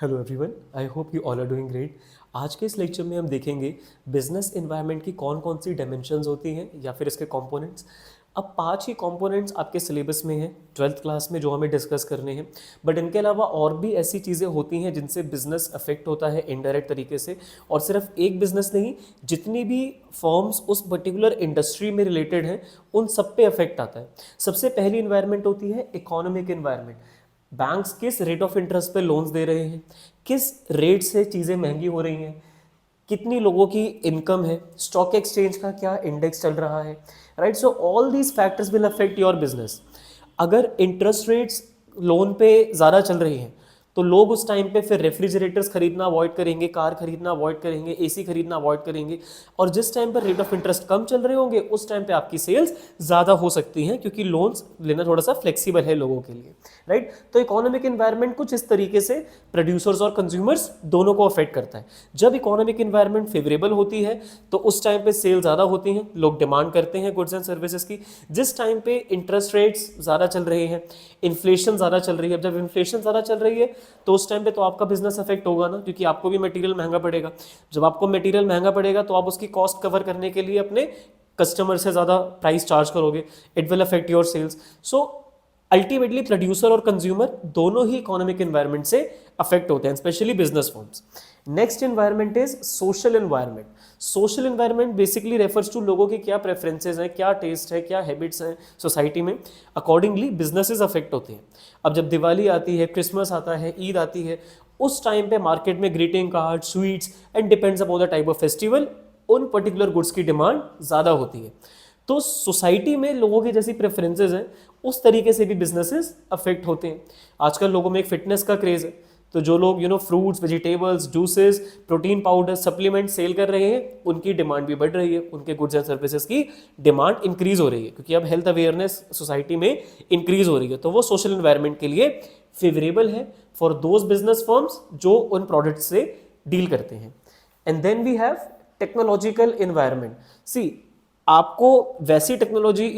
Hello everyone, I hope you all are doing great. आज के इस लेक्चर में हम देखेंगे बिजनेस एनवायरनमेंट की कौन कौन सी डायमेंशंस होती हैं या फिर इसके कंपोनेंट्स। अब 5 ही कंपोनेंट्स आपके सिलेबस में हैं 12th क्लास में जो हमें डिस्कस करने हैं, बट इनके अलावा और भी ऐसी चीज़ें होती हैं जिनसे बिजनेस अफेक्ट होता है इनडायरेक्ट तरीके से। और सिर्फ एक बिजनेस नहीं, जितनी भी फॉर्म्स उस पर्टिकुलर इंडस्ट्री में रिलेटेड हैं उन सब पे अफेक्ट आता है। सबसे पहली इन्वायरमेंट होती है इकोनॉमिक इन्वायरमेंट। बैंक्स किस रेट ऑफ इंटरेस्ट पे लोन्स दे रहे हैं, किस रेट से चीज़ें महंगी हो रही हैं, कितनी लोगों की इनकम है, स्टॉक एक्सचेंज का क्या इंडेक्स चल रहा है, right. So all these factors will affect your business. अगर इंटरेस्ट रेट्स लोन पे ज़्यादा चल रही हैं तो लोग उस टाइम पे फिर रेफ्रिजरेटर्स खरीदना अवॉइड करेंगे, कार खरीदना अवॉइड करेंगे, एसी खरीदना अवॉइड करेंगे। और जिस टाइम पर रेट ऑफ इंटरेस्ट कम चल रहे होंगे उस टाइम पे आपकी सेल्स ज़्यादा हो सकती हैं, क्योंकि लोन्स लेना थोड़ा सा फ्लेक्सिबल है लोगों के लिए, राइट। तो इकोनॉमिक इन्वायरमेंट कुछ इस तरीके से प्रोड्यूसर्स और कंज्यूमर्स दोनों को अफेक्ट करता है। जब इकोनॉमिक इन्वायरमेंट फेवरेबल होती है तो उस टाइम पे सेल ज़्यादा होती हैं, लोग डिमांड करते हैं गुड्स एंड सर्विसेज की। जिस टाइम पे इंटरेस्ट रेट्स ज़्यादा चल रहे हैं, इन्फ्लेशन ज़्यादा चल रही है, जब इन्फ्लेशन ज़्यादा चल रही है तो उस टाइम पे तो आपका बिजनेस अफेक्ट होगा ना, क्योंकि आपको भी मटेरियल महंगा पड़ेगा। जब आपको मटेरियल महंगा पड़ेगा तो आप उसकी कॉस्ट कवर करने के लिए अपने कस्टमर से ज़्यादा प्राइस चार्ज करोगे, it will affect your sales. So ultimately producer और कंज्यूमर दोनों ही इकोनॉमिक एनवायरनमेंट से अफेक्ट होते हैं, specially business forms. Next environment is social environment. Social environment basically refers to लोगों की क्या प्रेफरेंसेज हैं, क्या टेस्ट है, क्या हैबिट्स हैं सोसाइटी में, अकॉर्डिंगली बिजनेसेस अफेक्ट होते हैं। अब जब दिवाली आती है, क्रिसमस आता है, ईद आती है, उस टाइम पे मार्केट में greeting card, sweets and depends upon the type of festival, उन पर्टिकुलर गुड्स की डिमांड ज़्यादा होती है। तो सोसाइटी में लोगों की जैसी प्रेफरेंसेज हैं उस तरीके से भी बिजनेसेस अफेक्ट होते हैं। आजकल लोगों में एक फिटनेस का क्रेज है, तो जो लोग fruits, vegetables, juices, protein powder, supplement sell कर रहे हैं उनकी डिमांड भी बढ़ रही है, उनके गुड्स एंड सर्विसेज की डिमांड इंक्रीज हो रही है, क्योंकि अब हेल्थ अवेयरनेस सोसाइटी में इंक्रीज हो रही है। तो वो सोशल एनवायरनमेंट के लिए फेवरेबल है फॉर दोज बिजनेस फर्म्स जो उन प्रोडक्ट्स से डील करते हैं। And then we have technological environment. See, आपको वैसी टेक्नोलॉजी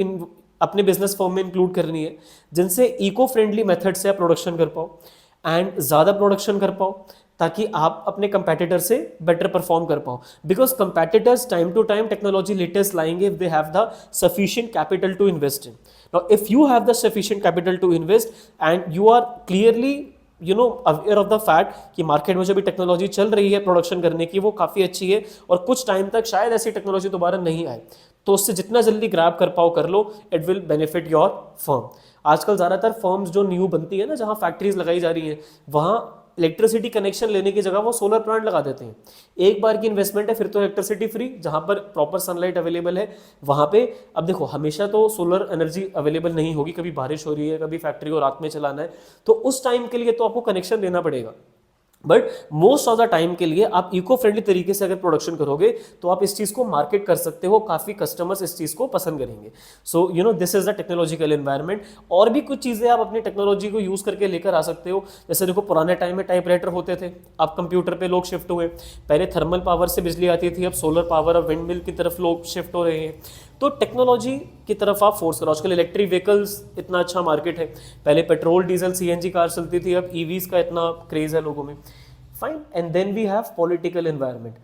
अपने बिजनेस फॉर्म में इंक्लूड करनी है जिनसे इको फ्रेंडली मेथड से आप प्रोडक्शन कर पाओ एंड ज़्यादा प्रोडक्शन कर पाओ, ताकि आप अपने कंपेटिटर से बेटर परफॉर्म कर पाओ। Because competitors time to time technology latest लाएंगे if they have the sufficient capital to invest in. Now if you have the sufficient capital to invest and you are clearly aware of the fact कि market में जो भी technology चल रही है production करने की वो काफ़ी अच्छी है और कुछ टाइम तक शायद ऐसी टेक्नोलॉजी दोबारा नहीं आए, तो उससे जितना जल्दी ग्रैब कर पाओ कर लो, it will benefit your firm. आजकल ज़्यादातर फर्म्स जो न्यू बनती है ना, जहाँ फैक्ट्रीज लगाई जा रही हैं, वहाँ इलेक्ट्रिसिटी कनेक्शन लेने की जगह वो सोलर प्लांट लगा देते हैं। एक बार की इन्वेस्टमेंट है, फिर तो इलेक्ट्रिसिटी फ्री, जहाँ पर प्रॉपर सनलाइट अवेलेबल है वहाँ पे। अब देखो, हमेशा तो सोलर एनर्जी अवेलेबल नहीं होगी, कभी बारिश हो रही है, कभी फैक्ट्री को रात में चलाना है, तो उस टाइम के लिए तो आपको कनेक्शन लेना पड़ेगा। But most of the time के लिए आप इको फ्रेंडली तरीके से अगर प्रोडक्शन करोगे तो आप इस चीज़ को मार्केट कर सकते हो, काफ़ी कस्टमर्स इस चीज़ को पसंद करेंगे। So this is the technological environment. और भी कुछ चीज़ें आप अपनी टेक्नोलॉजी को यूज़ करके लेकर आ सकते हो। जैसे देखो, पुराने टाइम में टाइपराइटर होते थे, अब कंप्यूटर पे लोग शिफ्ट हुए। पहले थर्मल पावर से बिजली आती थी, अब सोलर पावर और विंड मिल की तरफ लोग शिफ्ट हो रहे हैं। तो टेक्नोलॉजी की तरफ आप फोर्स करो। आजकल इलेक्ट्रिक व्हीकल्स इतना अच्छा मार्केट है, पहले पेट्रोल डीजल सीएनजी कार चलती थी, अब ईवीज का इतना क्रेज है लोगों में। Fine. And then we have political environment.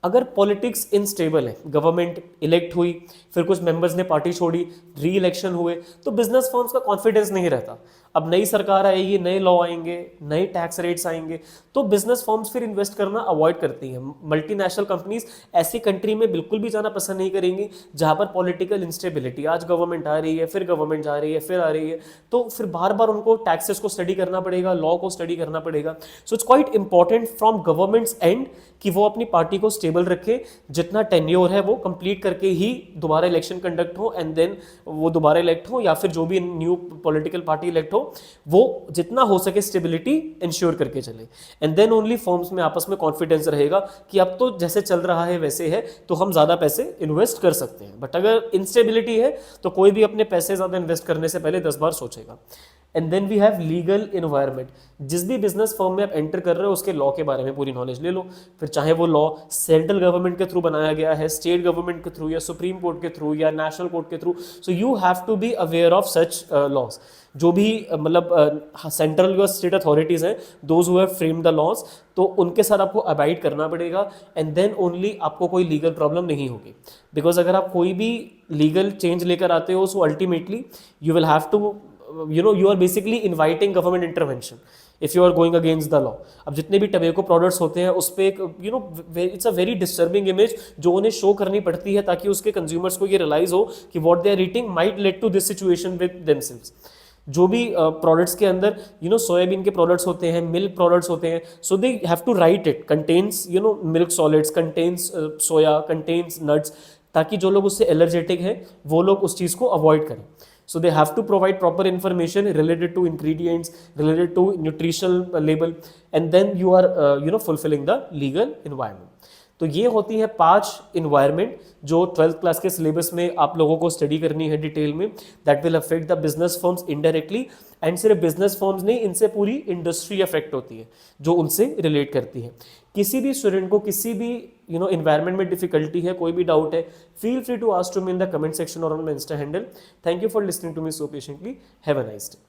अगर पॉलिटिक्स इनस्टेबल है, गवर्नमेंट इलेक्ट हुई, फिर कुछ मेंबर्स ने पार्टी छोड़ी, री इलेक्शन हुए, तो बिजनेस फर्म्स का कॉन्फिडेंस नहीं रहता। अब नई सरकार आएगी, नए लॉ आएंगे, नए टैक्स रेट्स आएंगे, तो बिजनेस फर्म्स फिर इन्वेस्ट करना अवॉइड करती हैं। मल्टीनेशनल कंपनीज ऐसी कंट्री में बिल्कुल भी जाना पसंद नहीं करेंगी जहां पर पॉलिटिकल इंस्टेबिलिटी, आज गवर्नमेंट आ रही है, फिर गवर्नमेंट जा रही है, फिर आ रही है, तो फिर बार बार उनको टैक्सेस को स्टडी करना पड़ेगा, लॉ को स्टडी करना पड़ेगा। So it's quite important from governments and कि वो अपनी पार्टी को स्टेबल रखे, जितना टेन्योर है वो कंप्लीट करके ही दोबारा इलेक्शन कंडक्ट हो एंड देन वो दोबारा इलेक्ट हो, या फिर जो भी न्यू पॉलिटिकल पार्टी इलेक्ट हो वो जितना हो सके स्टेबिलिटी इंश्योर करके चले। एंड देन ओनली फर्म्स में आपस में कॉन्फिडेंस रहेगा कि अब तो जैसे चल रहा है वैसे है, तो हम ज़्यादा पैसे इन्वेस्ट कर सकते हैं। बट अगर इंस्टेबिलिटी है तो कोई भी अपने पैसे ज़्यादा इन्वेस्ट करने से पहले 10 बार सोचेगा। And then we have legal environment. जिस भी बिजनेस फर्म में आप एंटर कर रहे हो उसके लॉ के बारे में पूरी नॉलेज ले लो, फिर चाहे वो लॉ सेंट्रल गवर्नमेंट के थ्रू बनाया गया है, स्टेट गवर्नमेंट के थ्रू, या सुप्रीम कोर्ट के थ्रू, या नेशनल कोर्ट के through. So you have to be aware of such laws. जो भी मतलब सेंट्रल या स्टेट अथॉरिटीज हैं, those who have framed the laws, तो उनके साथ आपको अबाइड करना पड़ेगा, एंड देन ओनली आपको कोई लीगल प्रॉब्लम नहीं होगी। बिकॉज अगर आप कोई भी लीगल चेंज लेकर आते हो, so ultimately you will have to you are basically inviting government intervention if you are going against the law। अब जितने भी टबेको प्रोडक्ट्स होते हैं उस पर एक it's a very disturbing image जो उन्हें शो करनी पड़ती है, ताकि उसके कंज्यूमर्स को ये रियलाइज हो कि what they are eating might lead to this situation with themselves. जो भी प्रोडक्ट्स के अंदर सोयाबीन के प्रोडक्ट्स होते हैं, मिल्क प्रोडक्ट्स होते हैं, so they have to write it contains milk solids, contains soya, contains nuts, ताकि जो लोग उससे एलर्जेटिक हैं वो लोग उस चीज़ को अवॉइड करें। So they have to provide proper information related to ingredients, related to nutritional label, and then you are fulfilling the legal environment। तो ये होती है 5 इन्वायरमेंट जो 12th क्लास के सिलेबस में आप लोगों को स्टडी करनी है डिटेल में, that will affect the business firms indirectly. And सिर्फ बिजनेस फर्म्स नहीं, इनसे पूरी इंडस्ट्री अफेक्ट होती है जो उनसे रिलेट करती है। किसी भी स्टूडेंट को किसी भी इन्वायरमेंट में डिफिकल्टी है, कोई भी डाउट है, feel free to ask to me in the comment section और on my insta handle. Thank you for listening to me so patiently. Have a nice day.